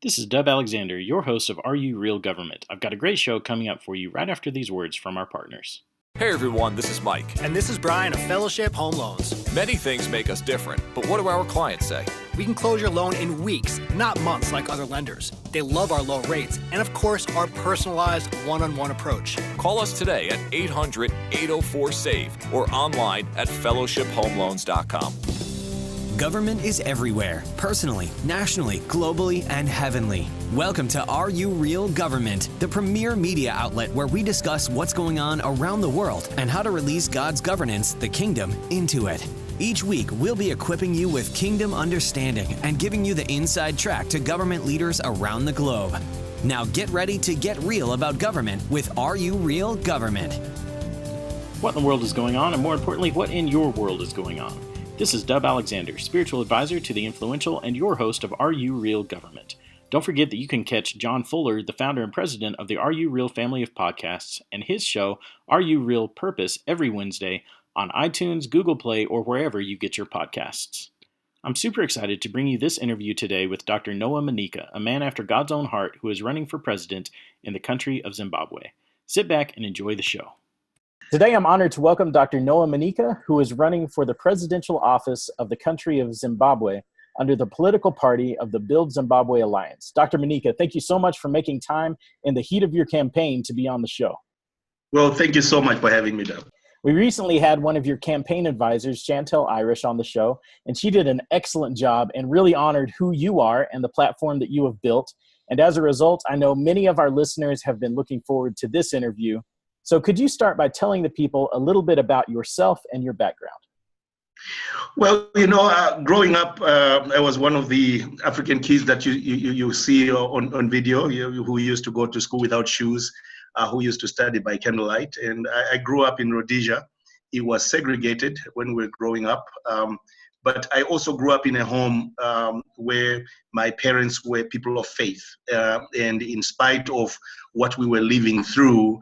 This is Dub Alexander, your host of Are You Real Government? I've got a great show coming up for you right after these words from our partners. Hey everyone, this is Mike. And this is Brian of Fellowship Home Loans. Many things make us different, but what do our clients say? We can close your loan in weeks, not months like other lenders. They love our low rates and, of course, our personalized one-on-one approach. Call us today at 800-804-SAVE or online at fellowshiphomeloans.com. Government is everywhere, personally, nationally, globally, and heavenly. Welcome to Are You Real Government, the premier media outlet where we discuss what's going on around the world and how to release God's governance, the kingdom, into it. Each week, we'll be equipping you with kingdom understanding and giving you the inside track to government leaders around the globe. Now get ready to get real about government with Are You Real Government? What in the world is going on, and more importantly, what in your world is going on? This is Dub Alexander, spiritual advisor to the influential and your host of Are You Real Government. Don't forget that you can catch John Fuller, the founder and president of the Are You Real family of podcasts, and his show, Are You Real Purpose, every Wednesday on iTunes, Google Play, or wherever you get your podcasts. I'm super excited to bring you this interview today with Dr. Noah Manyika, a man after God's own heart who is running for president in the country of Zimbabwe. Sit back and enjoy the show. Today, I'm honored to welcome Dr. Noah Manyika, who is running for the presidential office of the country of Zimbabwe under the political party of the Build Zimbabwe Alliance. Dr. Manyika, thank you so much for making time in the heat of your campaign to be on the show. Well, thank you so much for having me, Deb. We recently had one of your campaign advisors, Chantel Irish, on the show, and she did an excellent job and really honored who you are and the platform that you have built. And as a result, I know many of our listeners have been looking forward to this interview. So could you start by telling the people a little bit about yourself and your background? Well, growing up, I was one of the African kids that you see on video, who used to go to school without shoes, who used to study by candlelight. And I grew up in Rhodesia. It was segregated when we were growing up. But I also grew up in a home where my parents were people of faith. And in spite of what we were living through,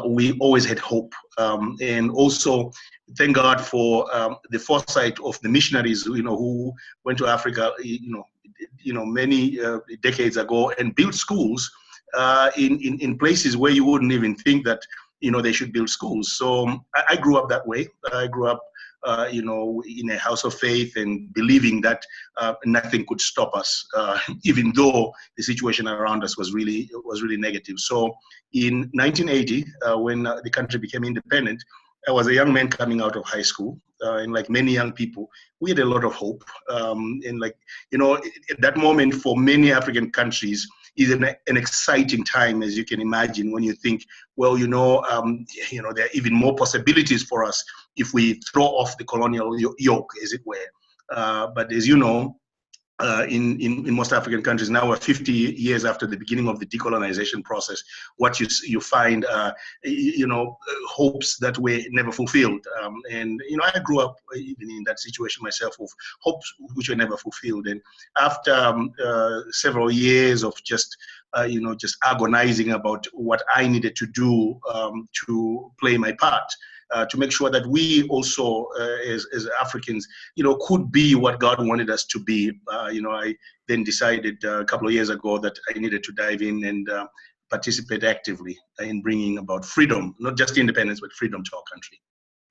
we always had hope, and also thank God for the foresight of the missionaries, who went to Africa, many decades ago and built schools in places where you wouldn't even think that they should build schools. So I grew up that way. I grew up in a house of faith and believing that nothing could stop us, even though the situation around us was really negative. So in 1980, when the country became independent, I was a young man coming out of high school, and like many young people, we had a lot of hope. And at that moment for many African countries is an exciting time, as you can imagine, when you think, well, there are even more possibilities for us if we throw off the colonial yoke, as it were. But as you know, in most African countries, now we're 50 years after the beginning of the decolonization process, what you find, hopes that were never fulfilled. I grew up even in that situation myself of hopes which were never fulfilled. And after several years of just agonizing about what I needed to do to play my part, to make sure that we also, as Africans, could be what God wanted us to be. I then decided a couple of years ago that I needed to dive in and participate actively in bringing about freedom, not just independence, but freedom to our country.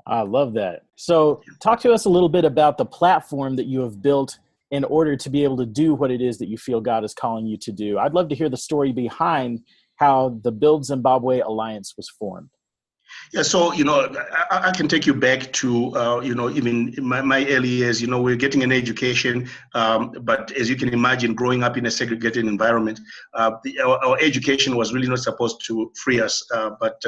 I love that. So talk to us a little bit about the platform that you have built in order to be able to do what it is that you feel God is calling you to do. I'd love to hear the story behind how the Build Zimbabwe Alliance was formed. Yeah, so, I can take you back to, even my early years, we're getting an education, but as you can imagine, growing up in a segregated environment, our education was really not supposed to free us, but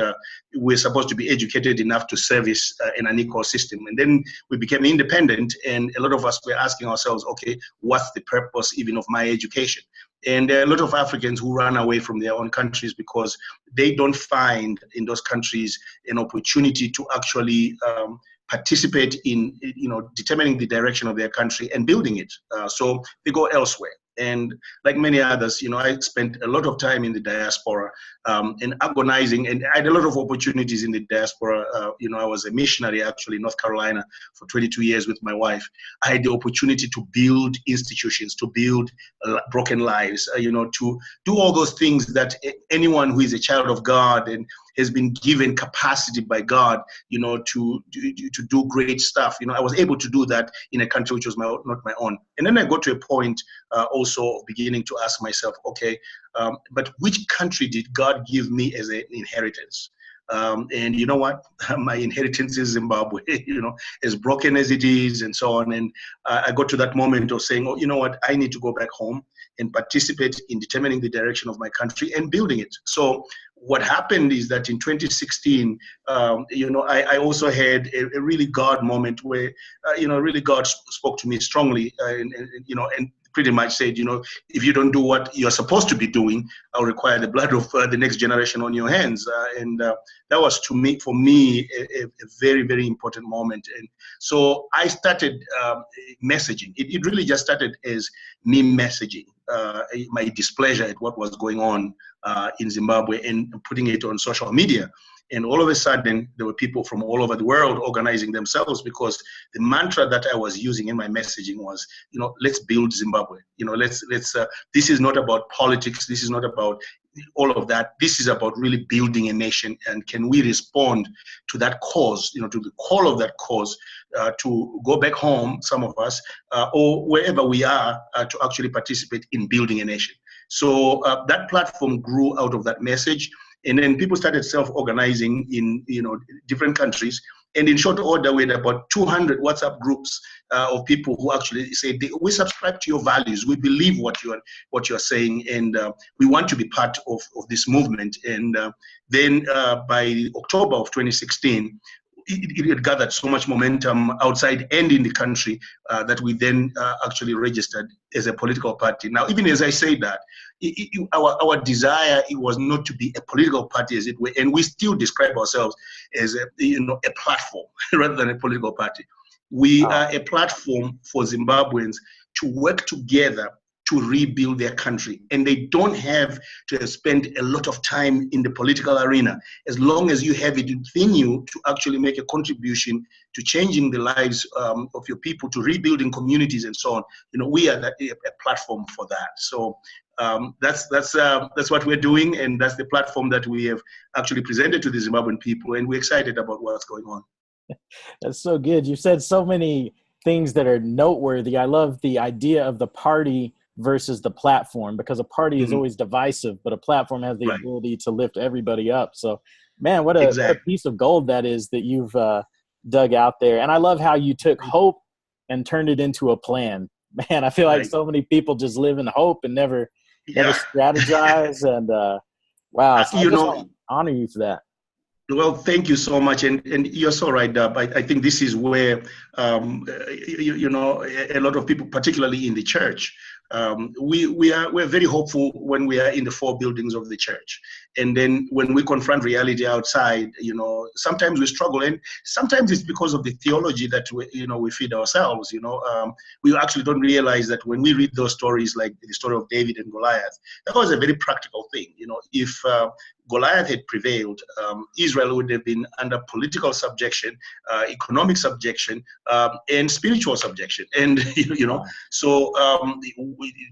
we're supposed to be educated enough to service an unequal system. And then we became independent, and a lot of us were asking ourselves, okay, what's the purpose even of my education? And there are a lot of Africans who run away from their own countries because they don't find in those countries an opportunity to actually participate in, determining the direction of their country and building it. So they go elsewhere. And like many others, I spent a lot of time in the diaspora and agonizing, and I had a lot of opportunities in the diaspora. I was a missionary actually in North Carolina for 22 years with my wife. I had the opportunity to build institutions, to build broken lives, to do all those things that anyone who is a child of God and has been given capacity by God, to do great stuff. I was able to do that in a country which was not my own. And then I got to a point also of beginning to ask myself, okay, but which country did God give me as an inheritance? And you know what? My inheritance is Zimbabwe, as broken as it is and so on. And I got to that moment of saying, oh, you know what? I need to go back home and participate in determining the direction of my country and building it. So what happened is that in 2016, I also had a really God moment where, really God spoke to me strongly, and pretty much said, if you don't do what you're supposed to be doing, I'll require the blood of the next generation on your hands. And that was, for me, a very, very important moment. And so I started messaging. It really just started as me messaging my displeasure at what was going on in Zimbabwe and putting it on social media. And all of a sudden, there were people from all over the world organizing themselves, because the mantra that I was using in my messaging was, let's build Zimbabwe. This is not about politics. This is not about all of that. This is about really building a nation. And can we respond to that cause, to the call of that cause, to go back home, some of us, or wherever we are, to actually participate in building a nation. So that platform grew out of that message. And then people started self-organizing in different countries. And in short order, we had about 200 WhatsApp groups of people who actually say, we subscribe to your values. We believe what you're saying, and we want to be part of this movement. And then by October of 2016, it had gathered so much momentum outside and in the country that we then actually registered as a political party. Now, even as I say that, our desire, it was not to be a political party, as it were, and we still describe ourselves as a platform rather than a political party. We are a platform for Zimbabweans to work together to rebuild their country. And they don't have to spend a lot of time in the political arena. As long as you have it within you to actually make a contribution to changing the lives of your people, to rebuilding communities and so on, we are a platform for that. So that's what we're doing, and that's the platform that we have actually presented to the Zimbabwean people, and we're excited about what's going on. That's so good. You said so many things that are noteworthy. I love the idea of the party versus the platform, because a party is always divisive, but a platform has the ability to lift everybody up. So, man, what a piece of gold that is that you've dug out there. And I love how you took hope and turned it into a plan. Man, I feel like so many people just live in hope and never strategize. And wow, so I just want to honor you for that. Well, thank you so much, and you're so right, Dub. I think this is where a lot of people, particularly in the church, we're very hopeful when we are in the four buildings of the church, and then when we confront reality outside, sometimes we struggle, and sometimes it's because of the theology that we feed ourselves. We actually don't realize that when we read those stories, like the story of David and Goliath, that was a very practical thing. If Goliath had prevailed, Israel would have been under political subjection, economic subjection, and spiritual subjection. And, so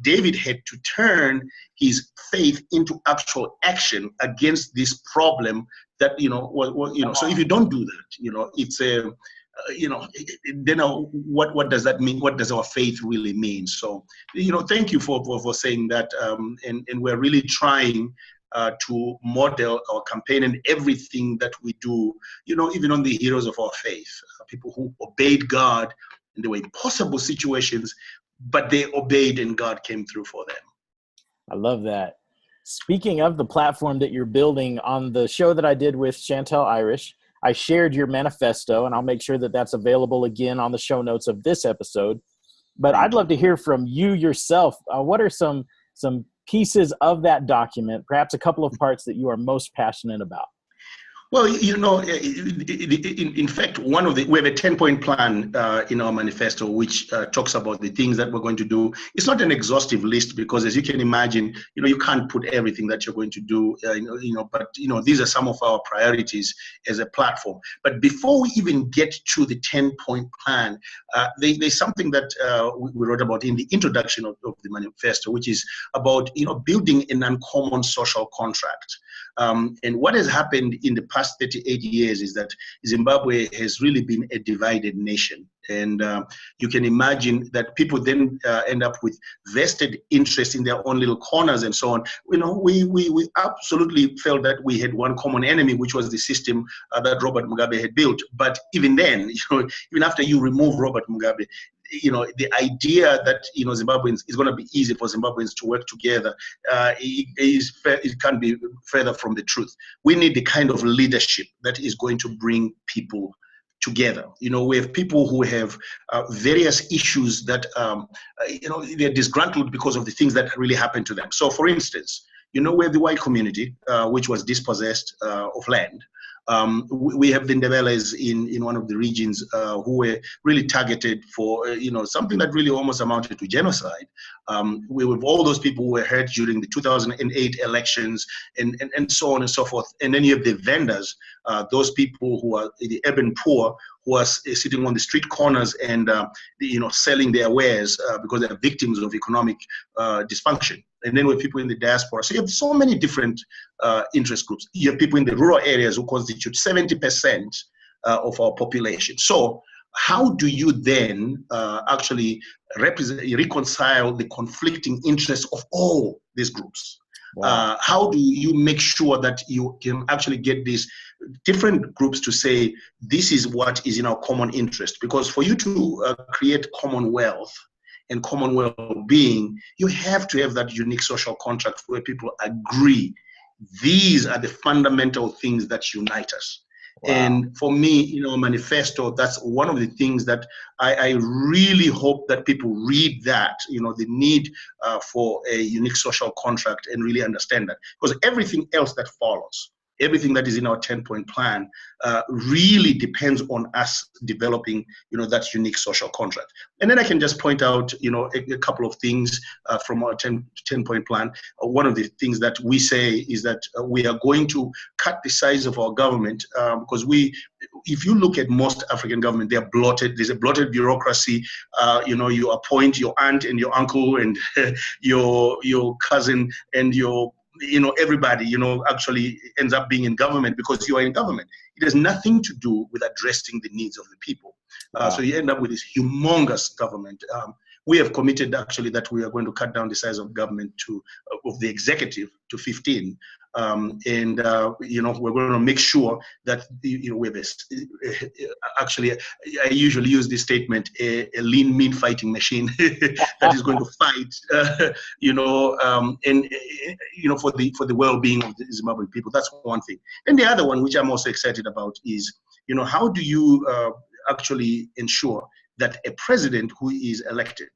David had to turn his faith into actual action against this problem that, so if you don't do that, it's a, then what does that mean? What does our faith really mean? So, thank you for saying that. And we're really trying to model our campaign and everything that we do, even on the heroes of our faith, people who obeyed God in the way impossible situations, but they obeyed and God came through for them. I love that. Speaking of the platform that you're building, on the show that I did with Chantel Irish, I shared your manifesto, and I'll make sure that that's available again on the show notes of this episode. But I'd love to hear from you yourself. What are some pieces of that document, perhaps a couple of parts that you are most passionate about? Well, in fact, we have a 10-point plan in our manifesto, which talks about the things that we're going to do. It's not an exhaustive list because, as you can imagine, you can't put everything that you're going to do, but these are some of our priorities as a platform. But before we even get to the 10-point plan, there's something that we wrote about in the introduction of the manifesto, which is about, building an uncommon social contract. And what has happened in the past 38 years is that Zimbabwe has really been a divided nation. And you can imagine that people then end up with vested interest in their own little corners and so on. We absolutely felt that we had one common enemy, which was the system that Robert Mugabe had built. But even then, even after you remove Robert Mugabe, the idea that Zimbabweans is going to be easy for Zimbabweans to work together it can't be further from the truth. We need the kind of leadership that is going to bring people together. We have people who have various issues that they're disgruntled because of the things that really happened to them. So, for instance, we have the white community, which was dispossessed of land. We have the Ndebeles in one of the regions who were really targeted for something that really almost amounted to genocide. We have all those people who were hurt during the 2008 elections and so on and so forth. And then you have the vendors, those people who are the urban poor, who are sitting on the street corners and selling their wares because they're victims of economic dysfunction. And then we have people in the diaspora. So you have so many different interest groups. You have people in the rural areas who constitute 70% of our population. So how do you then actually reconcile the conflicting interests of all these groups? Wow. How do you make sure that you can actually get these different groups to say, this is what is in our common interest? Because for you to create commonwealth and common well-being, you have to have that unique social contract where people agree. These are the fundamental things that unite us. Wow. And for me, manifesto, that's one of the things that I really hope that people read that, the need for a unique social contract and really understand that. Because everything else that follows, everything that is in our 10-point plan really depends on us developing, that unique social contract. And then I can just point out, a couple of things from our 10-point plan. One of the things that we say is that we are going to cut the size of our government because if you look at most African government, they are bloated. There's a bloated bureaucracy. You appoint your aunt and your uncle and your cousin and everybody, actually ends up being in government because you are in government. It has nothing to do with addressing the needs of the people. Wow. So you end up with this humongous government. We have committed actually that we are going to cut down the size of government of the executive to 15. And we're going to make sure that we have actually, I usually use this statement, a lean, mean fighting machine that is going to fight, for the well-being of the Zimbabwean people. That's one thing. And the other one, which I'm also excited about, is how do you actually ensure that a president who is elected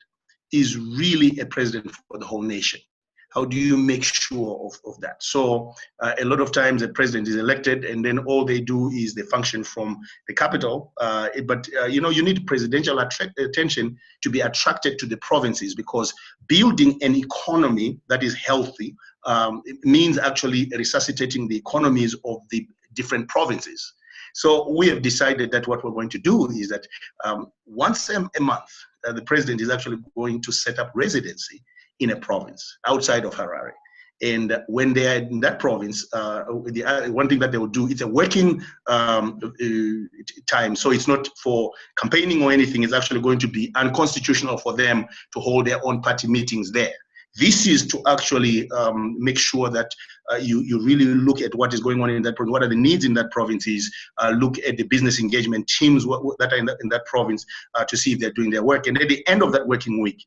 is really a president for the whole nation? How do you make sure of that? So a lot of times a president is elected and then all they do is they function from the capital. But you need presidential attention to be attracted to the provinces, because building an economy that is healthy means actually resuscitating the economies of the different provinces. So we have decided that what we're going to do is that once a month, the president is actually going to set up residency in a province outside of Harare. And when they are in that province, one thing that they will do, it's a working time. So it's not for campaigning or anything. It's actually going to be unconstitutional for them to hold their own party meetings there. This is to actually make sure that you really look at what is going on in that province, what are the needs in that province, look at the business engagement teams that are in that province to see if they're doing their work. And at the end of that working week,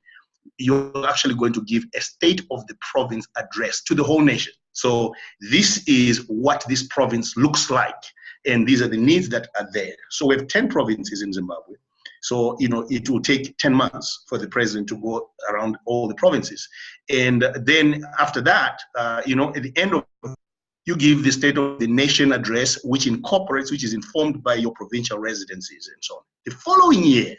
you're actually going to give a state of the province address to the whole nation. So this is what this province looks like, and these are the needs that are there. So we have 10 provinces in Zimbabwe. So, it will take 10 months for the president to go around all the provinces. And then after that, at the end of You give the State of the Nation address, which is informed by your provincial residencies and so on. The following year,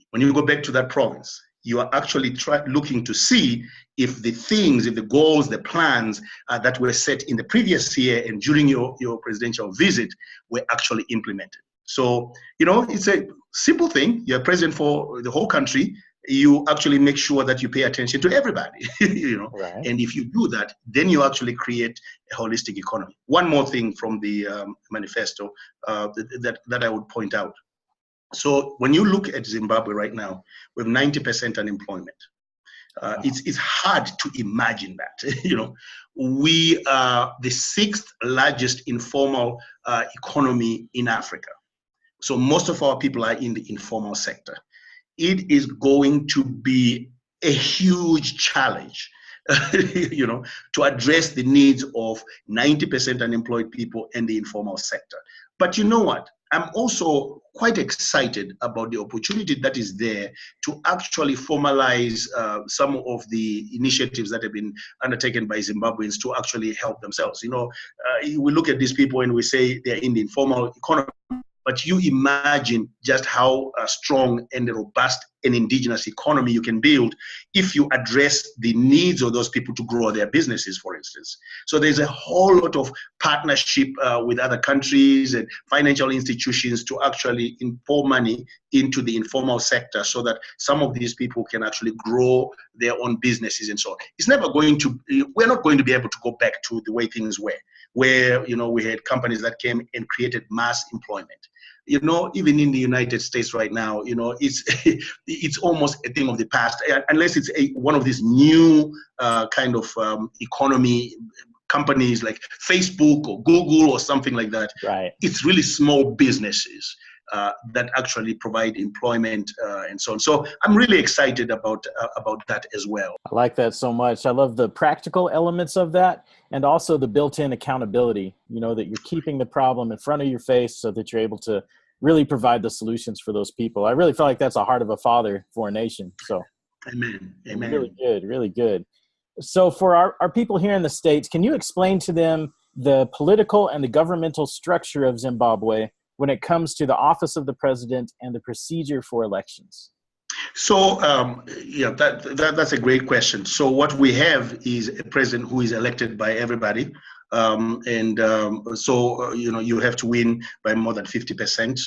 when you go back to that province, you are actually looking to see if the goals, the plans that were set in the previous year and during your presidential visit were actually implemented. So, it's a simple thing. You're president for the whole country. You actually make sure that you pay attention to everybody, Right. And if you do that, then you actually create a holistic economy. One more thing from the manifesto that I would point out. So when you look at Zimbabwe right now, we have 90% unemployment. It's hard to imagine that. We are the 6th largest informal economy in Africa. So most of our people are in the informal sector. It is going to be a huge challenge, to address the needs of 90% unemployed people and the informal sector. But you know what? I'm also quite excited about the opportunity that is there to actually formalize some of the initiatives that have been undertaken by Zimbabweans to actually help themselves. We look at these people and we say they're in the informal economy. But you imagine just how strong and robust an indigenous economy you can build if you address the needs of those people to grow their businesses, for instance. So there's a whole lot of partnership with other countries and financial institutions to actually pour money into the informal sector so that some of these people can actually grow their own businesses and so on. We're not going to be able to go back to the way things were, where, we had companies that came and created mass employment. Even in the United States right now, it's almost a thing of the past, unless it's one of these new kind of economy companies like Facebook or Google or something like that. Right. It's really small businesses that actually provide employment and so on. So I'm really excited about that as well. I like that so much. I love the practical elements of that and also the built-in accountability, that you're keeping the problem in front of your face so that you're able to really provide the solutions for those people. I really feel like that's a heart of a father for a nation. So Amen. Really good, really good. So for our people here in the States, can you explain to them the political and the governmental structure of Zimbabwe when it comes to the office of the president and the procedure for elections? So, that's a great question. So what we have is a president who is elected by everybody. You have to win by more than 50%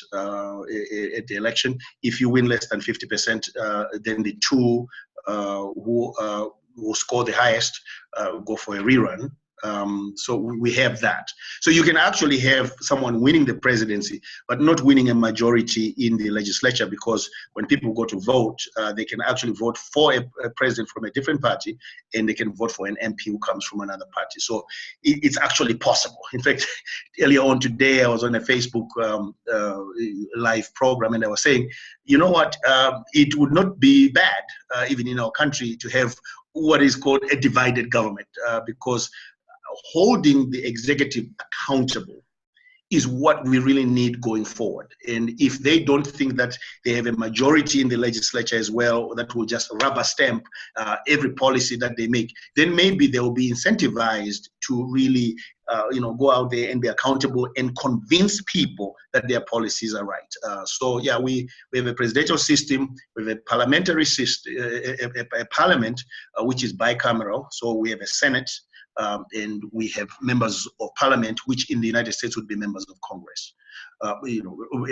at the election. If you win less than 50%, then the two who score the highest go for a rerun. So we have that. So you can actually have someone winning the presidency, but not winning a majority in the legislature, because when people go to vote, they can actually vote for a president from a different party, and they can vote for an MP who comes from another party. So it's actually possible. In fact, earlier on today, I was on a Facebook live program, and I was saying, you know what, it would not be bad, even in our country, to have what is called a divided government, because holding the executive accountable is what we really need going forward. And if they don't think that they have a majority in the legislature as well that will just rubber stamp every policy that they make, then maybe they will be incentivized to really go out there and be accountable and convince people that their policies are right. We have a presidential system, we have a parliamentary system, a parliament which is bicameral. So we have a Senate, and we have members of parliament, which in the United States would be members of Congress,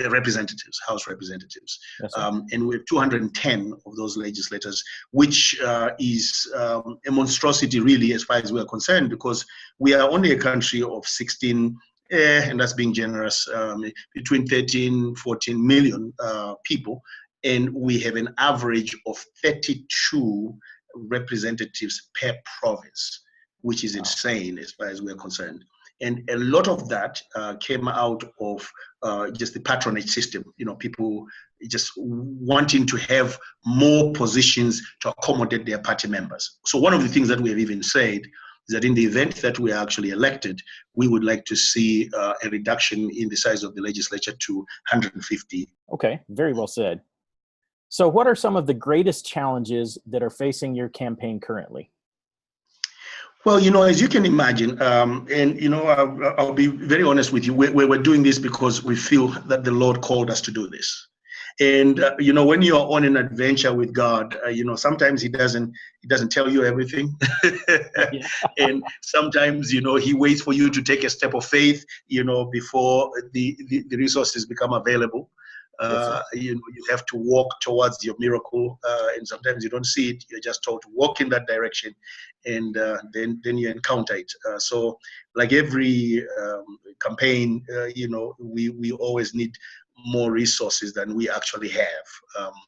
representatives, House representatives. Yes, and we have 210 of those legislators, which is a monstrosity really as far as we are concerned, because we are only a country of 16, and that's being generous, between 13, 14 million people. And we have an average of 32 representatives per province, which is insane as far as we're concerned. And a lot of that came out of just the patronage system, people just wanting to have more positions to accommodate their party members. So one of the things that we have even said is that in the event that we are actually elected, we would like to see a reduction in the size of the legislature to 150. Okay, very well said. So what are some of the greatest challenges that are facing your campaign currently? Well, as you can imagine, and I'll be very honest with you. We're doing this because we feel that the Lord called us to do this. And when you're on an adventure with God, sometimes He doesn't tell you everything, Yeah. and sometimes He waits for you to take a step of faith, before the resources become available. Yes, sir. You have to walk towards your miracle, and sometimes you don't see it. You're just told to walk in that direction, and then you encounter it. So, like every campaign, we always need more resources than we actually have.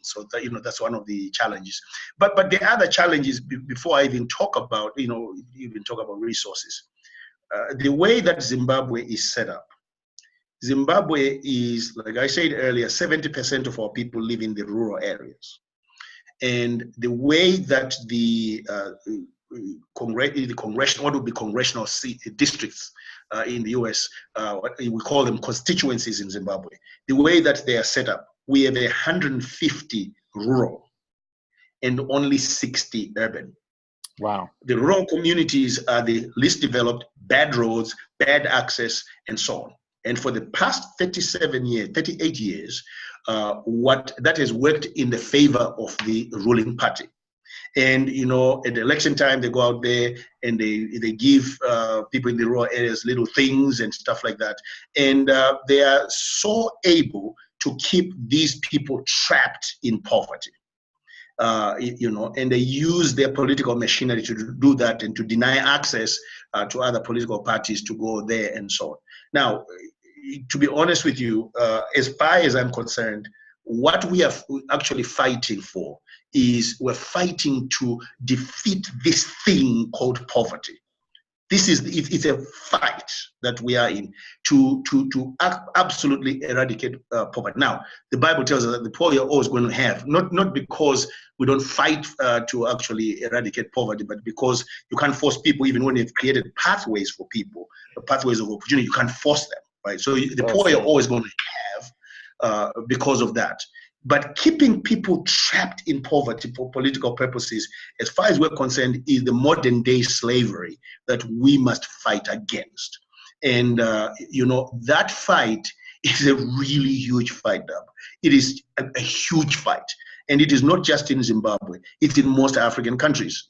So that's one of the challenges. But the other challenges, before I even talk about resources, the way that Zimbabwe is set up. Zimbabwe is, like I said earlier, 70% of our people live in the rural areas. And the way that the congressional, what would be congressional districts in the US, we call them constituencies in Zimbabwe, the way that they are set up, we have 150 rural and only 60 urban. Wow. The rural communities are the least developed, bad roads, bad access, and so on. And for the past 38 years, what that has worked in the favor of the ruling party. And at election time, they go out there and they give people in the rural areas little things and stuff like that. And they are so able to keep these people trapped in poverty. And they use their political machinery to do that and to deny access to other political parties to go there and so on. Now, to be honest with you, as far as I'm concerned, what we are actually fighting for is we're fighting to defeat this thing called poverty. It's a fight that we are in to absolutely eradicate poverty. Now, the Bible tells us that the poor are always going to have, not because we don't fight to actually eradicate poverty, but because you can't force people, even when you've created pathways for people, the pathways of opportunity, you can't force them, right? So the poor are always going to have because of that. But keeping people trapped in poverty for political purposes, as far as we're concerned, is the modern day slavery that we must fight against. And, that fight is a really huge fight, Dub. It is a huge fight. And it is not just in Zimbabwe. It's in most African countries.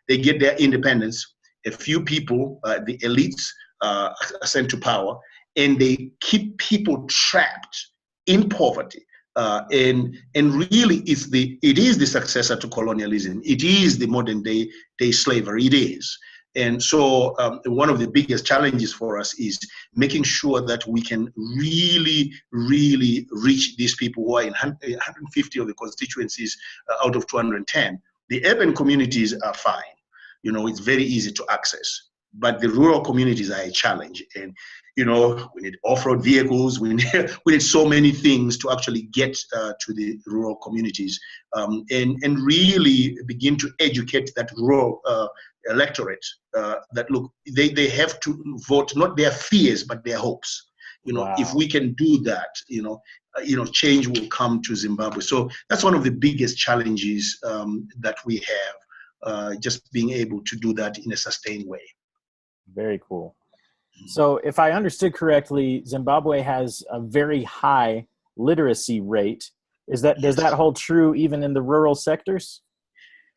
They get their independence. A few people, the elites, are sent to power, and they keep people trapped in poverty. And really, it is the successor to colonialism. It is the modern day slavery. It is. And so one of the biggest challenges for us is making sure that we can really, really reach these people who are in 150 of the constituencies out of 210. The urban communities are fine. It's very easy to access. But the rural communities are a challenge. And we need off-road vehicles. We need so many things to actually get to the rural communities, and really begin to educate that rural electorate that look, they have to vote not their fears but their hopes. Wow. If we can do that, change will come to Zimbabwe. So that's one of the biggest challenges that we have, just being able to do that in a sustained way. Very cool. So if I understood correctly, Zimbabwe has a very high literacy rate. Does that hold true even in the rural sectors?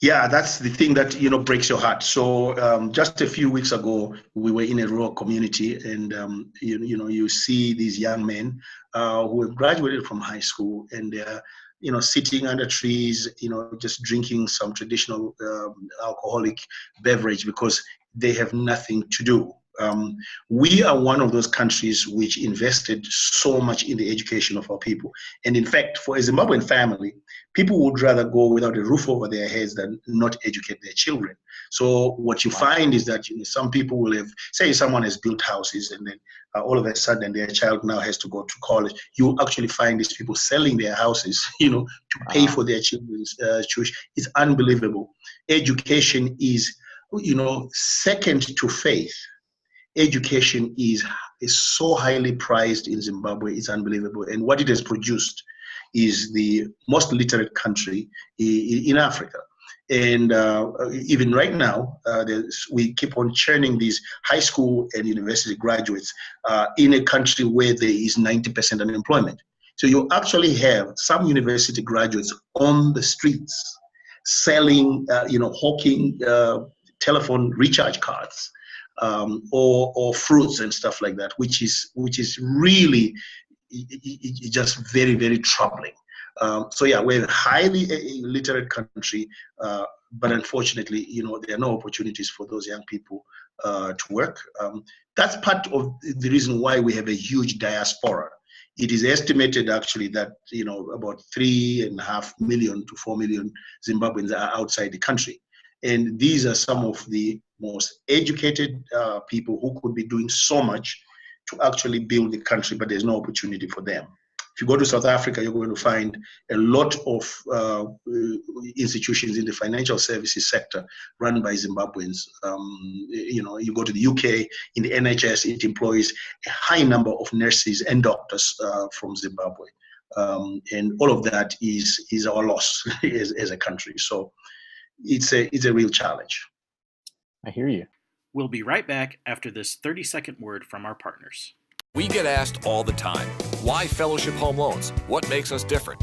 Yeah, that's the thing that breaks your heart. So just a few weeks ago, we were in a rural community, and you see these young men who have graduated from high school, and they're sitting under trees, just drinking some traditional alcoholic beverage because they have nothing to do. We are one of those countries which invested so much in the education of our people. And in fact, for a Zimbabwean family, people would rather go without a roof over their heads than not educate their children. So what you find is that some people will have, say someone has built houses, and then all of a sudden their child now has to go to college. You actually find these people selling their houses, to pay for their children's tuition. It's unbelievable. Education is, second to faith. Education is so highly prized in Zimbabwe. It's unbelievable. And what it has produced is the most literate country in Africa. And even right now, we keep on churning these high school and university graduates in a country where there is 90% unemployment. So you actually have some university graduates on the streets selling, hawking telephone recharge cards or fruits and stuff like that, which is really just very, very troubling. So yeah, we're a highly illiterate country, but unfortunately, there are no opportunities for those young people to work. That's part of the reason why we have a huge diaspora. It is estimated actually that about 3.5 million to 4 million Zimbabweans are outside the country, and these are some of the most educated people who could be doing so much to actually build the country, but there's no opportunity for them. If you go to South Africa, you're going to find a lot of institutions in the financial services sector run by Zimbabweans. You go to the UK, in the NHS, it employs a high number of nurses and doctors from Zimbabwe. And all of that is our loss as a country. So it's a real challenge. I hear you. We'll be right back after this 30-second word from our partners. We get asked all the time, why Fellowship Home Loans? What makes us different?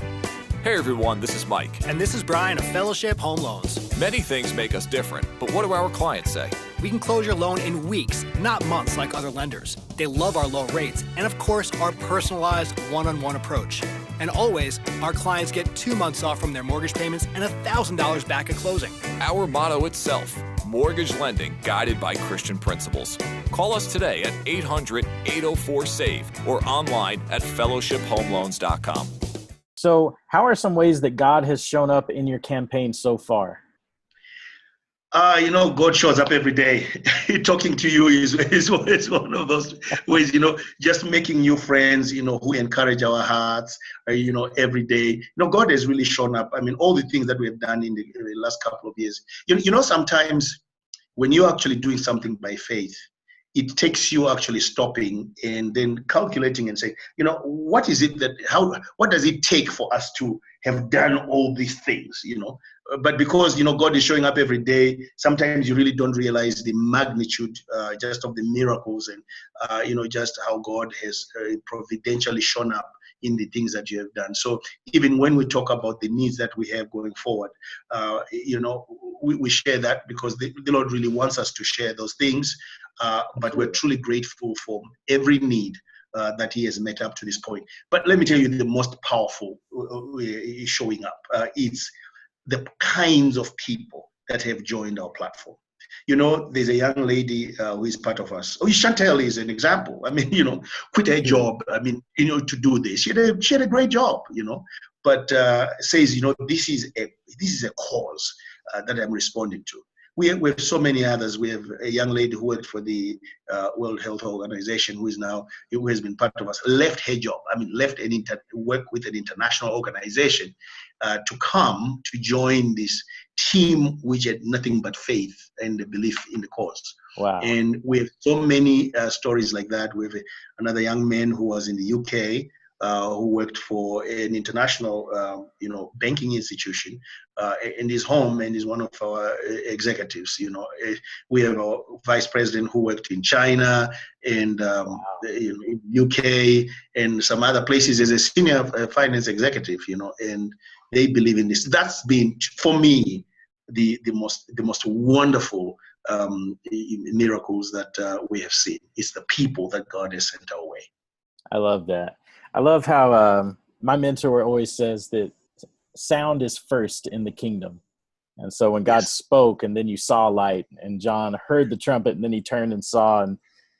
Hey everyone, this is Mike. And this is Brian of Fellowship Home Loans. Many things make us different, but what do our clients say? We can close your loan in weeks, not months like other lenders. They love our low rates and, of course, our personalized one-on-one approach. And always, our clients get 2 months off from their mortgage payments and $1,000 back at closing. Our motto itself, mortgage lending guided by Christian principles. Call us today at 800-804-SAVE or online at fellowshiphomeloans.com. So how are some ways that God has shown up in your campaign so far? God shows up every day. Talking to you is one of those ways, just making new friends, who encourage our hearts, every day. God has really shown up. I mean, all the things that we have done in the last couple of years. Sometimes when you're actually doing something by faith, it takes you actually stopping and then calculating and saying, what is it what does it take for us to have done all these things, But because, God is showing up every day, sometimes you really don't realize the magnitude just of the miracles and, just how God has providentially shown up in the things that you have done. So even when we talk about the needs that we have going forward, we share that because the Lord really wants us to share those things. But we're truly grateful for every need that He has met up to this point. But let me tell you, the most powerful is showing up. It's the kinds of people that have joined our platform. There's a young lady who is part of us. Chantel is an example. I mean, quit her job. I mean, to do this. She had a great job, but says, this is a cause that I'm responding to. We have so many others. We have a young lady who worked for the World Health Organization who has been part of us, left her job. I mean, left work with an international organization to come to join this team which had nothing but faith and belief in the cause. Wow. And we have so many stories like that. We have another young man who was in the UK who worked for an international, banking institution in his home and is one of our executives. We have a vice president who worked in China and in UK and some other places as a senior finance executive. And they believe in this. That's been, for me, the most wonderful miracles that we have seen. It's the people that God has sent our way. I love that. I love how my mentor always says that sound is first in the kingdom. And so when God spoke and then you saw light and John heard the trumpet and then he turned and saw, and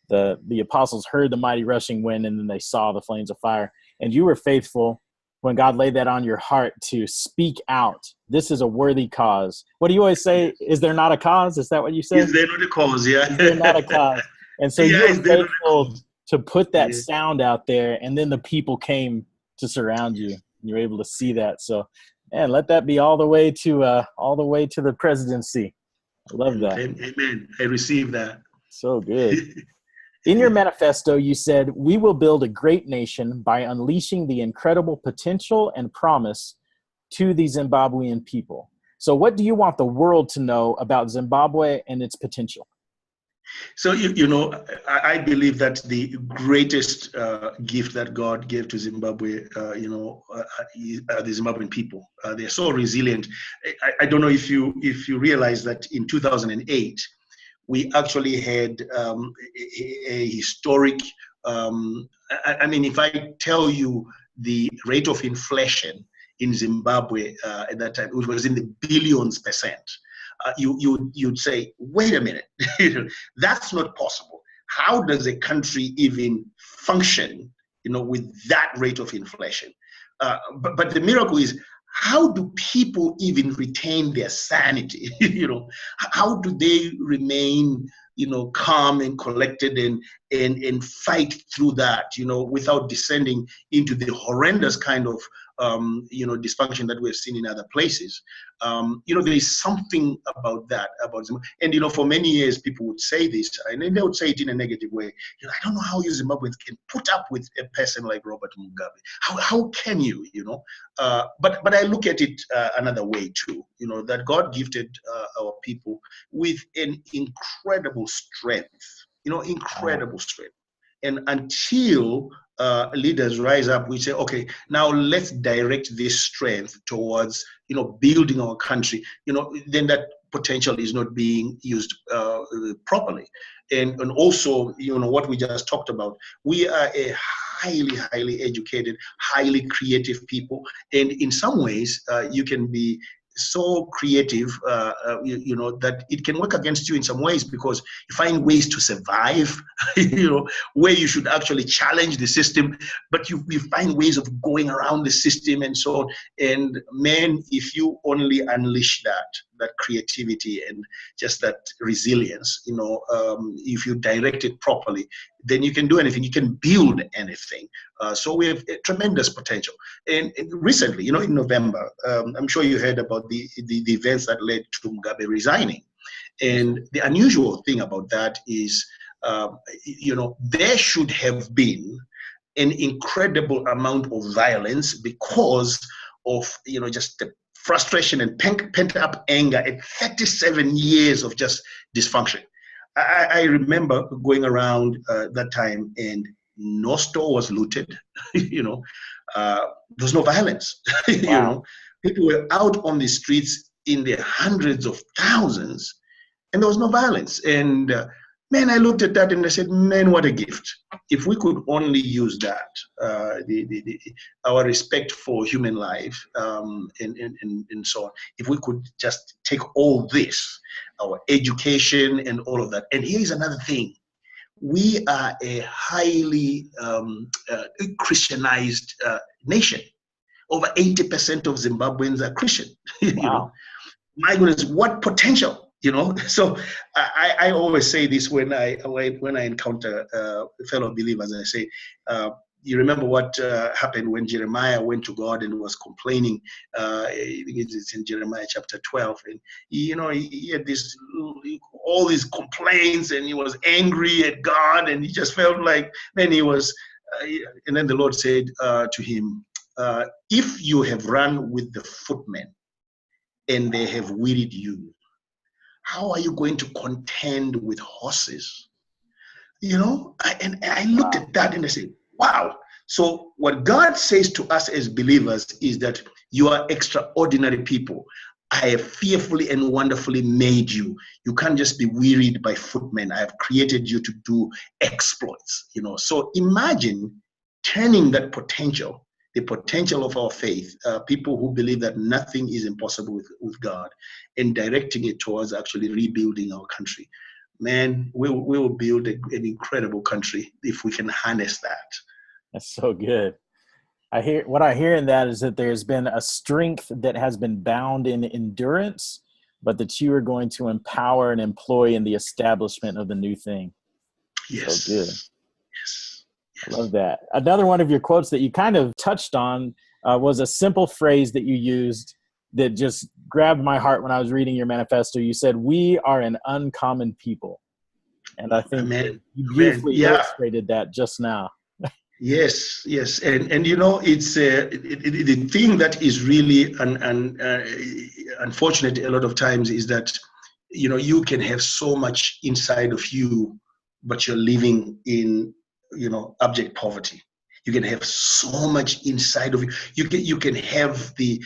the apostles heard the mighty rushing wind and then they saw the flames of fire. And you were faithful when God laid that on your heart to speak out. This is a worthy cause. What do you always say? Is there not a cause? Is that what you say? Is there not a cause? Yeah. Is there not a cause? And so you were faithful to put that sound out there, and then the people came to surround you. And you're able to see that. So, man, let that be all the way to the presidency. I love that. Amen. I receive that. So good. In your manifesto, you said, "We will build a great nation by unleashing the incredible potential and promise to the Zimbabwean people." So what do you want the world to know about Zimbabwe and its potential? So, I believe that the greatest gift that God gave to Zimbabwe, the Zimbabwean people. They're so resilient. I don't know if you realize that in 2008, we actually had a historic, if I tell you the rate of inflation in Zimbabwe at that time, it was in the billions %. You'd say, wait a minute, that's not possible. How does a country even function, with that rate of inflation? But the miracle is, how do people even retain their sanity? How do they remain, calm and collected and fight through that, without descending into the horrendous kind of, dysfunction that we've seen in other places. There is something about that, about Zimbabwe. And, for many years, people would say this, and they would say it in a negative way. I don't know how you Zimbabweans can put up with a person like Robert Mugabe. How can you, But I look at it another way, too, that God gifted our people with an incredible strength, incredible strength. And until leaders rise up, we say, okay, now let's direct this strength towards, building our country, then that potential is not being used properly. And also, what we just talked about, we are a highly, highly educated, highly creative people. And in some ways, you can be so creative, that it can work against you in some ways, because you find ways to survive, where you should actually challenge the system, but you find ways of going around the system and so on. And man, if you only unleash that creativity and just that resilience, if you direct it properly, then you can do anything. You can build anything. So we have tremendous potential. And recently, in November, I'm sure you heard about the events that led to Mugabe resigning. And the unusual thing about that is, there should have been an incredible amount of violence because of, just the frustration and pent up anger at 37 years of just dysfunction. I remember going around that time, and no store was looted. There was no violence. Wow. People were out on the streets in their hundreds of thousands, and there was no violence. And man, I looked at that and I said, man, what a gift. If we could only use that, our respect for human life, and so on, if we could just take all this, our education and all of that. And here's another thing. We are a highly Christianized nation. Over 80% of Zimbabweans are Christian. Wow. My goodness, what potential! So I always say this when I encounter fellow believers. I say, you remember what happened when Jeremiah went to God and was complaining? It's in Jeremiah chapter 12, and he had all these complaints, and he was angry at God, and he just felt like, man, he was. And then the Lord said to him, "If you have run with the footmen, and they have wearied you, how are you going to contend with horses?" And I looked at that and I said, wow. So what God says to us as believers is that you are extraordinary people. I have fearfully and wonderfully made you. You can't just be wearied by footmen. I have created you to do exploits. So imagine turning that potential, the potential of our faith, people who believe that nothing is impossible with God, and directing it towards actually rebuilding our country. Man, we will build an incredible country if we can harness that. That's so good. What I hear in that is that there's been a strength that has been bound in endurance, but that you are going to empower and employ in the establishment of the new thing. Yes. So good. Yes. I love that. Another one of your quotes that you kind of touched on was a simple phrase that you used that just grabbed my heart when I was reading your manifesto. You said, "We are an uncommon people." And I think you beautifully illustrated that just now. Yes, yes, and it's the thing that is really unfortunate a lot of times is that you can have so much inside of you, but you're living in abject poverty. You can have so much inside of you. You can have the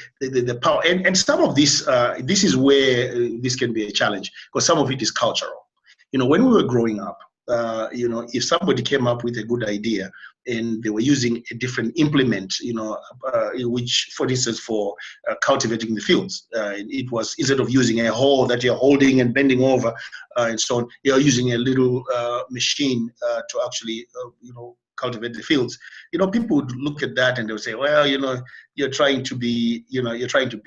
power, and some of this is where this can be a challenge because some of it is cultural. When we were growing up, if somebody came up with a good idea and they were using a different implement, which, for instance, for cultivating the fields, it was, instead of using a hoe that you're holding and bending over and so on, you're using a little machine to actually, cultivate the fields. People would look at that and they would say, well, you're trying to be,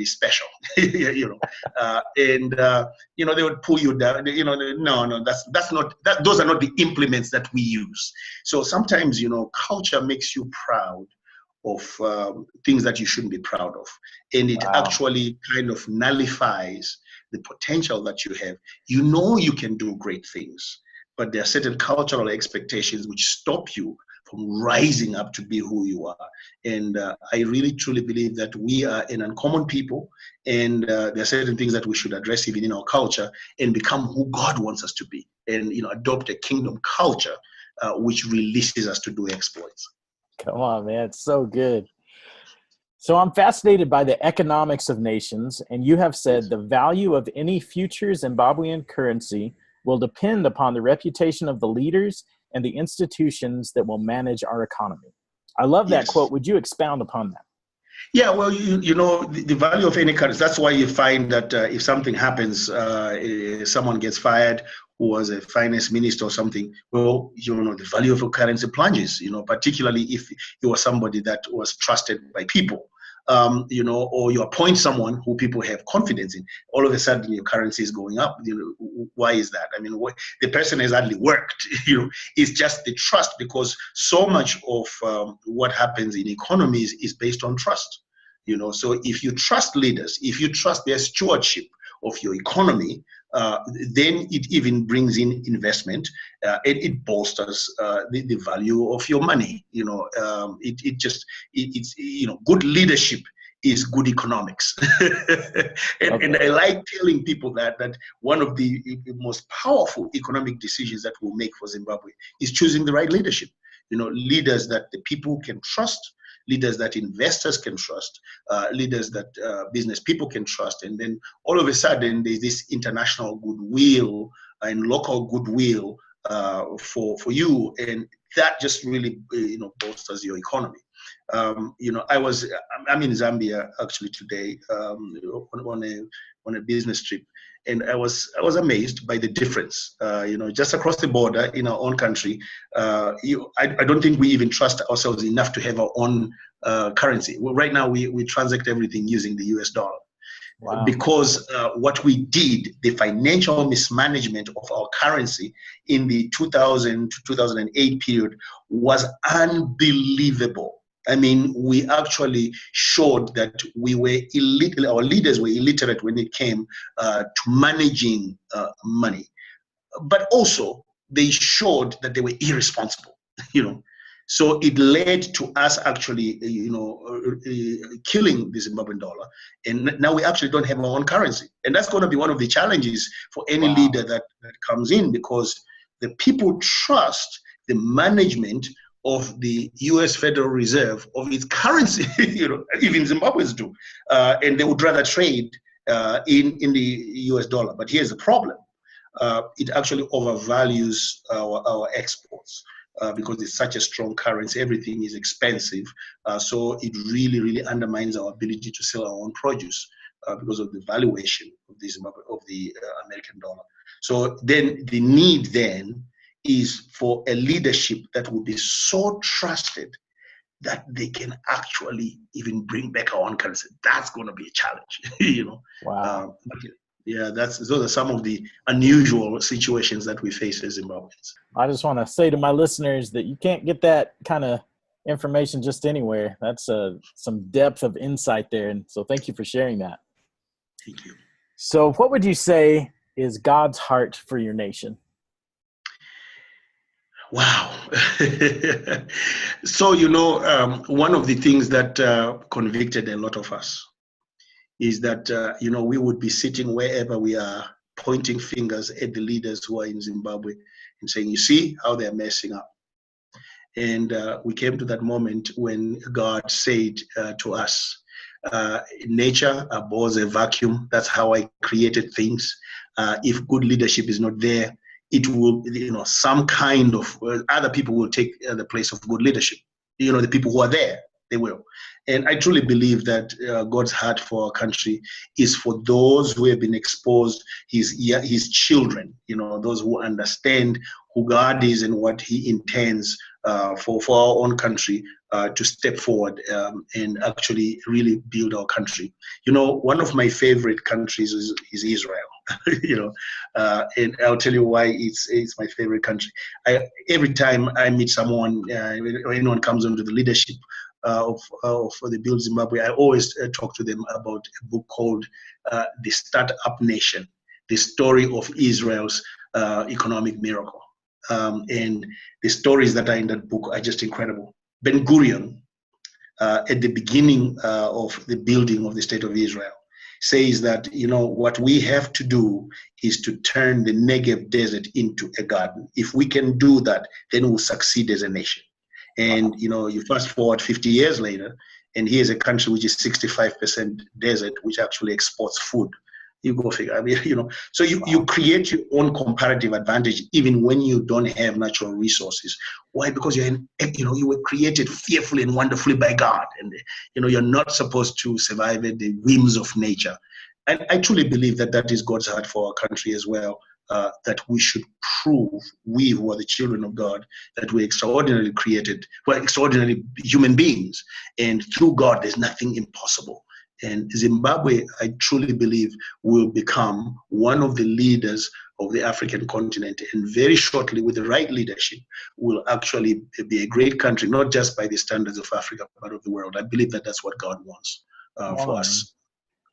special, and they would pull you down. No, that's not that. Those are not the implements that we use. So sometimes, culture makes you proud of things that you shouldn't be proud of, and it actually kind of nullifies the potential that you have. You can do great things, but there are certain cultural expectations which stop you from rising up to be who you are. And I really truly believe that we are an uncommon people, and there are certain things that we should address even in our culture and become who God wants us to be, and adopt a kingdom culture which releases us to do exploits. Come on, man. It's so good. So I'm fascinated by the economics of nations, and you have said the value of any future Zimbabwean currency will depend upon the reputation of the leaders and the institutions that will manage our economy. I love that quote. Would you expound upon that? Yeah, well, the value of any currency, that's why you find that if something happens, someone gets fired who was a finance minister or something, well, the value of a currency plunges, particularly if you were somebody that was trusted by people. Or you appoint someone who people have confidence in, all of a sudden your currency is going up. Why is that? I mean, the person has hardly worked. It's just the trust, because so much of what happens in economies is based on trust. So if you trust leaders, if you trust their stewardship of your economy, then it even brings in investment, and it bolsters the value of your money. It's good leadership is good economics. And I like telling people that one of the most powerful economic decisions that we'll make for Zimbabwe is choosing the right leadership. Leaders that the people can trust, leaders that investors can trust, leaders that business people can trust. And then all of a sudden, there's this international goodwill and local goodwill for you. And that just really, bolsters your economy. I'm in Zambia actually today on a business trip. And I was amazed by the difference. Just across the border in our own country, I don't think we even trust ourselves enough to have our own currency. Well, right now, we transact everything using the US dollar. Wow. Because what we did, the financial mismanagement of our currency in the 2000 to 2008 period was unbelievable. I mean, we actually showed that we were illiterate, our leaders were illiterate when it came to managing money. But also, they showed that they were irresponsible, So it led to us actually, killing the Zimbabwean dollar. And now we actually don't have our own currency. And that's going to be one of the challenges for any leader that comes in, because the people trust the management of the U.S. Federal Reserve of its currency, even Zimbabweans do, and they would rather trade in the U.S. dollar. But here's the problem: it actually overvalues our exports because it's such a strong currency. Everything is expensive, so it really, really undermines our ability to sell our own produce because of the valuation of the American dollar. So then the need then is for a leadership that will be so trusted that they can actually even bring back our own currency. That's going to be a challenge, Wow. Those are some of the unusual situations that we face as Zimbabweans. I just want to say to my listeners that you can't get that kind of information just anywhere. That's some depth of insight there. And so thank you for sharing that. Thank you. So what would you say is God's heart for your nation? Wow. So, one of the things that convicted a lot of us is that, we would be sitting wherever we are, pointing fingers at the leaders who are in Zimbabwe and saying, you see how they're messing up. And we came to that moment when God said to us, nature abhors a vacuum. That's how I created things. If good leadership is not there, it will, some kind of other people will take the place of good leadership. The people who are there, they will. And I truly believe that God's heart for our country is for those who have been exposed, his children, those who understand who God is and what he intends for our own country to step forward and actually really build our country. One of my favorite countries is Israel. And I'll tell you why it's my favorite country. Every time I meet someone, or anyone comes into the leadership of the Build Zimbabwe, I always talk to them about a book called The Startup Nation, the story of Israel's economic miracle. And the stories that are in that book are just incredible. Ben Gurion, at the beginning of the building of the State of Israel, says that, what we have to do is to turn the Negev desert into a garden. If we can do that, then we'll succeed as a nation. And, you fast forward 50 years later, and here's a country which is 65% desert, which actually exports food. You go figure. I mean, so you create your own comparative advantage even when you don't have natural resources. Why? Because you were created fearfully and wonderfully by God, and you're not supposed to survive at the whims of nature. And I truly believe that is God's heart for our country as well. That we should prove, we who are the children of God, that we're extraordinarily created, we're extraordinary human beings, and through God there's nothing impossible. And Zimbabwe, I truly believe, will become one of the leaders of the African continent, and very shortly, with the right leadership, will actually be a great country, not just by the standards of Africa, but of the world. I believe that's what God wants for us.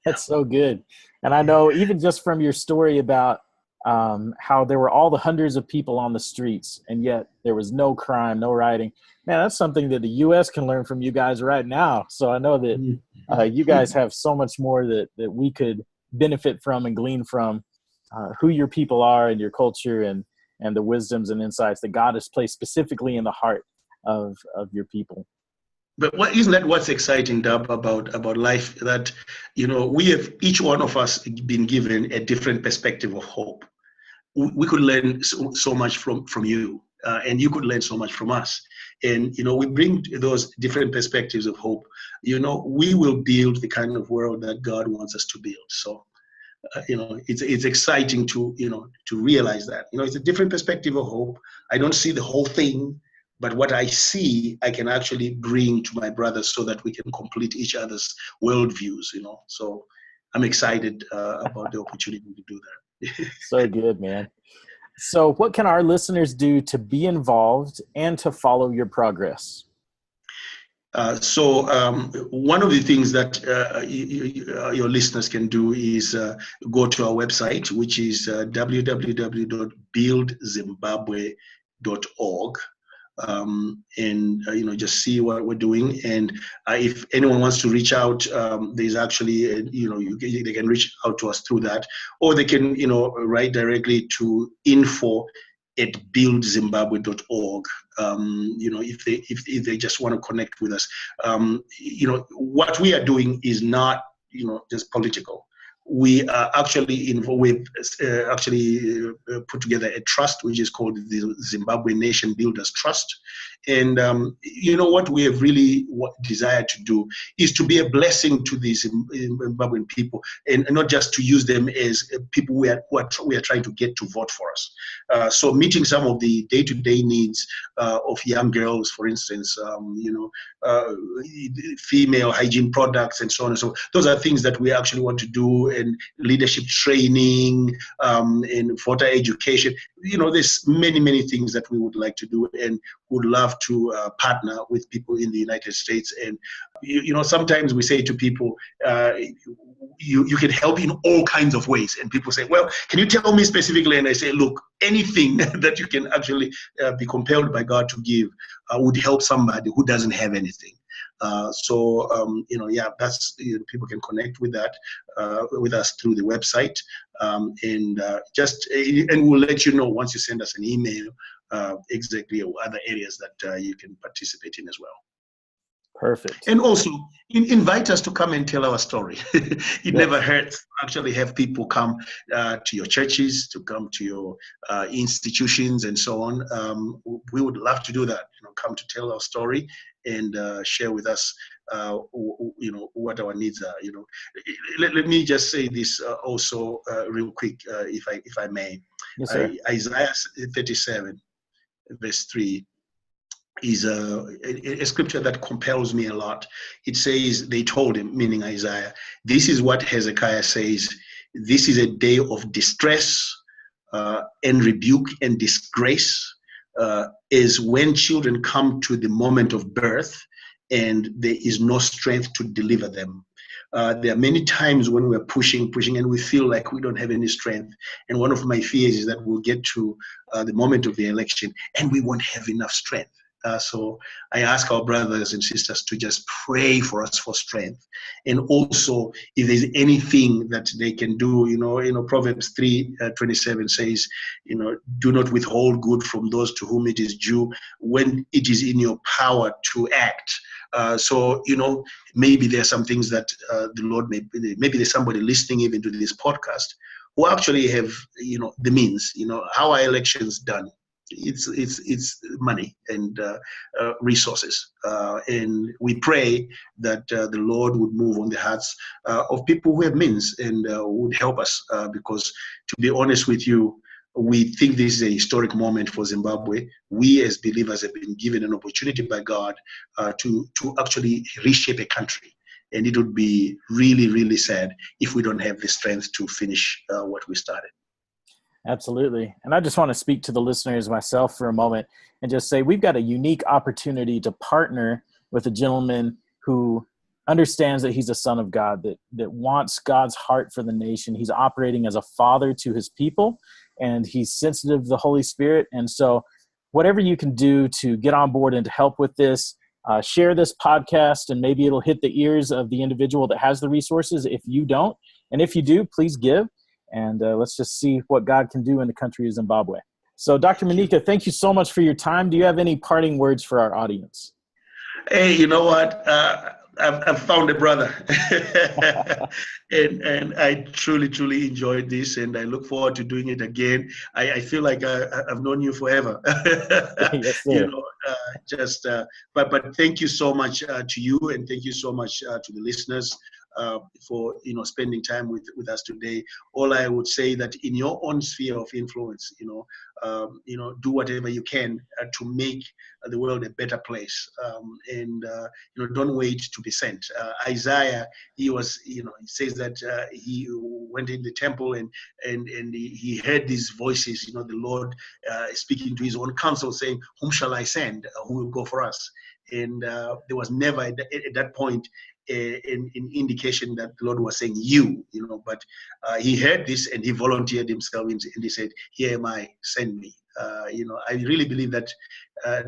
That's so good. And I know even just from your story about how there were all the hundreds of people on the streets, and yet there was no crime, no rioting. Man, that's something that the U.S. can learn from you guys right now. So I know that you guys have so much more that we could benefit from and glean from who your people are and your culture and the wisdoms and insights that God has placed specifically in the heart of your people. But isn't that what's exciting, Dub, about life? That, we have, each one of us, been given a different perspective of hope. We could learn so much from you, and you could learn so much from us. And, we bring those different perspectives of hope. We will build the kind of world that God wants us to build. So, it's exciting to realize that, it's a different perspective of hope. I don't see the whole thing, but what I see, I can actually bring to my brothers so that we can complete each other's worldviews, So I'm excited about the opportunity to do that. So good, man. So what can our listeners do to be involved and to follow your progress? So one of the things that your listeners can do is go to our website, which is www.buildzimbabwe.org. And just see what we're doing. And if anyone wants to reach out, there's actually they can reach out to us through that, or they can write directly to info@buildzimbabwe.org. If they just want to connect with us. What we are doing is not just political. We are actually involved. Put together a trust which is called the Zimbabwe Nation Builders Trust, and what we have really desired to do is to be a blessing to these Zimbabwean people, and not just to use them as people we are trying to get to vote for us. So meeting some of the day-to-day needs of young girls, for instance, female hygiene products, and so on and so. Those are things that we actually want to do. and leadership training, and voter education. There's many things that we would like to do and would love to partner with people in the United States. And sometimes we say to people, you can help in all kinds of ways. And people say, well, can you tell me specifically? And I say, look, anything that you can actually be compelled by God to give would help somebody who doesn't have anything. That's people can connect with that with us through the website, and we'll let you know once you send us an email exactly other areas that you can participate in as well. Perfect. And also invite us to come and tell our story. It never hurts to actually have people come to your churches, to come to your institutions and so on. We would love to do that, come to tell our story and share with us what our needs are. Let me just say this also real quick, if I may. Yes, sir. Isaiah 37 verse 3 is a scripture that compels me a lot. It says, they told him, meaning Isaiah, this is what Hezekiah says: this is a day of distress and rebuke and disgrace, is when children come to the moment of birth and there is no strength to deliver them. There are many times when we're pushing, and we feel like we don't have any strength. And one of my fears is that we'll get to the moment of the election and we won't have enough strength. So I ask our brothers and sisters to just pray for us for strength. And also, if there's anything that they can do, Proverbs 3:27 says, do not withhold good from those to whom it is due when it is in your power to act. So maybe there are some things that the Lord maybe there's somebody listening even to this podcast who actually have, the means. How are elections done? It's money and resources, and we pray that the Lord would move on the hearts of people who have means and would help us, because to be honest with you, we think this is a historic moment for Zimbabwe. We as believers have been given an opportunity by God to actually reshape a country, and it would be really, really sad if we don't have the strength to finish what we started. Absolutely. And I just want to speak to the listeners myself for a moment and just say we've got a unique opportunity to partner with a gentleman who understands that he's a son of God, that wants God's heart for the nation. He's operating as a father to his people, and he's sensitive to the Holy Spirit. And so whatever you can do to get on board and to help with this, share this podcast, and maybe it'll hit the ears of the individual that has the resources if you don't. And if you do, please give. And let's just see what God can do in the country of Zimbabwe. So, Dr. Manyika, thank you so much for your time. Do you have any parting words for our audience? Hey, you know what? I've found a brother. and I truly enjoyed this, and I look forward to doing it again. I feel like I've known you forever. Yes, sir. But thank you so much to you, and thank you so much to the listeners for spending time with us today. All I would say that in your own sphere of influence, do whatever you can to make the world a better place, and don't wait to be sent. Isaiah, he says that he went in the temple and he heard these voices, the Lord speaking to his own counsel, saying, "Whom shall I send? Who will go for us?" And there was never at that point an indication that the Lord was saying but he heard this and he volunteered himself and he said, "Here am I, send me." I really believe that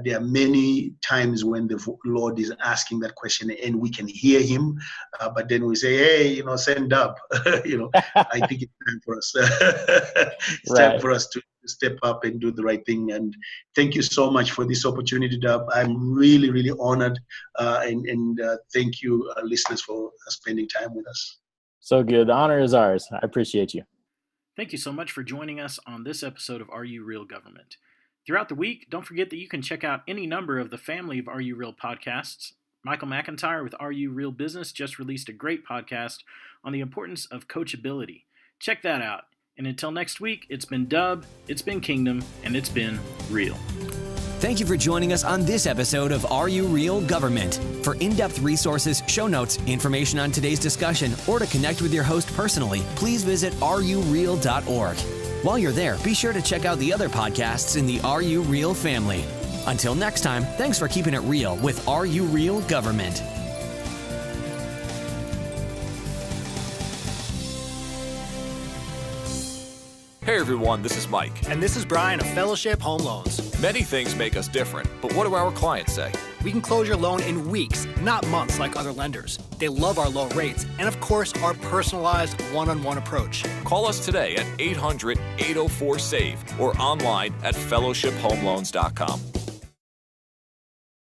there are many times when the Lord is asking that question and we can hear him, but then we say, "Hey, send up." I think it's time for us. It's time for us to step up and do the right thing. And thank you so much for this opportunity, Dub. I'm really honored, and thank you, listeners, for spending time with us. So good. The honor is ours. I appreciate you. Thank you so much for joining us on this episode of Are You Real Government? Throughout the week, don't forget that you can check out any number of the family of Are You Real podcasts. Michael McIntyre with Are You Real Business just released a great podcast on the importance of coachability. Check that out. And until next week, it's been Dub, it's been Kingdom, and it's been real. Thank you for joining us on this episode of Are You Real Government? For in-depth resources, show notes, information on today's discussion, or to connect with your host personally, please visit areyoureal.org. While you're there, be sure to check out the other podcasts in the Are You Real family. Until next time, thanks for keeping it real with Are You Real Government? Hey everyone, this is Mike. And this is Brian of Fellowship Home Loans. Many things make us different, but what do our clients say? We can close your loan in weeks, not months like other lenders. They love our low rates and, of course, our personalized one-on-one approach. Call us today at 800-804-SAVE or online at fellowshiphomeloans.com.